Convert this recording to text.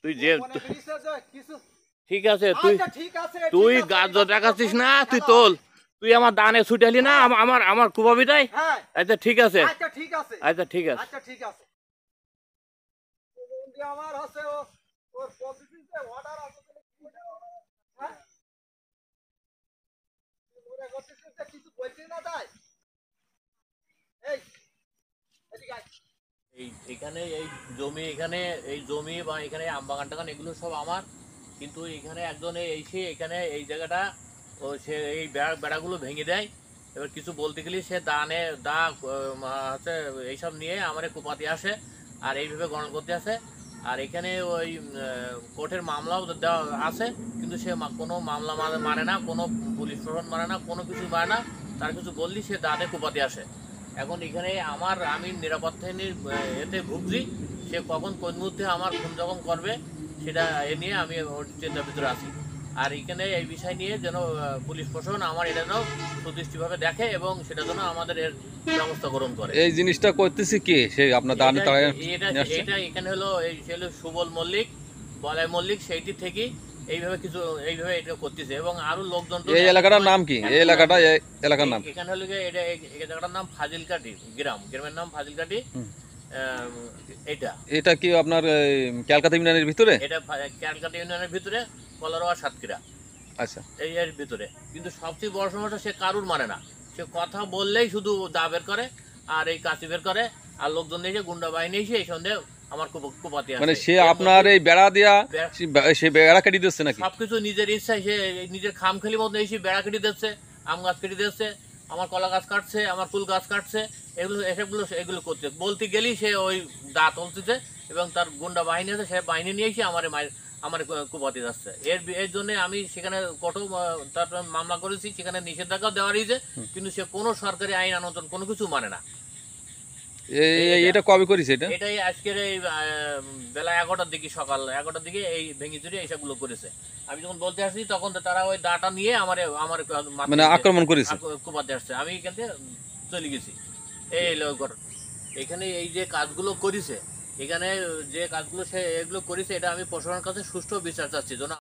তুই যে ঠিক আছে, তুই তুই গাছ দেখাচ্ছিস না, তুই তোল। তুই আমার দানে ছুটালি না আমার আমার কুপাবিটাই। আচ্ছা ঠিক আছে, আচ্ছা ঠিক আছে। আমার আছে ওর পজিটিভে অর্ডার আছে হ্যাঁ ওরে গতিতে কিছু বলতে না তাই এই এদিকে আয় এই এখানে এই জমি, এখানে এই জমি বা এখানে আম বাগান টাগান এগুলো সব আমার। কিন্তু এখানে একজন এসে এখানে এই জায়গাটা ও সে এই বেড়াগুলো ভেঙে দেয়। এবার কিছু বলতে গেলে সে দা হচ্ছে এইসব নিয়ে আমার কোপাতে আসে আর এইভাবে গণন করতে আসে। আর এখানে ওই কোর্টের মামলাও দেওয়া আছে, কিন্তু সে কোনো মামলা মানে না, কোনো পুলিশ প্রশাসন মানে না, কোনো কিছু মানে না। তার কিছু বললি সে দাঁতে কোপাতে আসে। এখন এখানে আমি নিরাপত্তাহীনের এতে ভুগছি। সে কখন কোন মুহূর্তে আমার খুন জখম করবে সেটা এ নিয়ে আমি ওর চিন্তার ভিতরে আছি। আর এখানে এই বিষয় নিয়ে যেন পুলিশ প্রশাসন আমার এটা যেন সুদৃষ্টিভাবে দেখে এবং সেটা যেন আমাদের এর ব্যবস্থা গ্রহণ করে। এই জিনিসটা করতেছি কে? সে আপনার দানে এটা এখানে হলো এই সুবল মল্লিক, বলাই মল্লিক, সেইটি থেকে এইভাবে এটা করতেছে এবং আরো লোকজন। এই এলাকাটার নাম কি? এই এলাকার নাম এখানে হলো এটা এই জায়গাটার নাম ফাজিলকাটি গ্রামের নাম ফাজিলকাটি। এটা কি আপনার ক্যালকাটা ইউনিয়নের ভিতরে? এটা ক্যালকাটা ইউনিয়নের ভিতরে, কলারোয়া সাতক্ষীরা। আচ্ছা, এই এর ভিতরে। কিন্তু সবচেয়ে বড় সমস্যা, সে কারুর মানে না। সে কথা বললেই শুধু দা বের করে আর এই কাঁচি বের করে, আর লোকজন এসে গুন্ডা বাহিনী এসে এই সন্দেহে আমার কুপাতে আসে। মানে সে আপনার এই বেড়া দিয়া সে বেড়া কেটে দিচ্ছে নাকি? সবকিছু নিজের ইচ্ছায় সে নিজের খামখেলি মতো এসে বেড়া কেটে দিচ্ছে, আম গাছ কেটে দিচ্ছে, আমার কলা গাছ কাটছে, আমার ফুল গাছ কাটছে। এগুলো করছে বলতে গেলেই সে ওই দা তুলতেছে এবং তার গুন্ডা বাহিনী আছে, সে বাহিনী নিয়ে এসে আমার কুপাতে যাচ্ছে। এর জন্য আমি সেখানে তার মামলা করেছি, সেখানে নিষেধাজ্ঞা দেওয়া রয়েছে, কিন্তু সে কোনো সরকারি আইন আনন্দন কোনো কিছু মানে না। এটা কবে করেছে? এটাই আজকের এই বেলা 11টার দিকে, সকাল 11টার দিকে এই ভেঙে চুরি এইসবগুলো করেছে। আমি যখন বলতে আসছি তখন তারা ওই দাটা নিয়ে আমার মানে আক্রমণ করেছে, কুপাতে আসছে। আমি এখান থেকে চলে গেছি। এই ঘটনা। এখানে এই যে কাজগুলো করেছে, এখানে যে কাজগুলো সে এগুলো করেছে, এটা আমি প্রশাসনের কাছে সুষ্ঠু বিচার চাচ্ছি।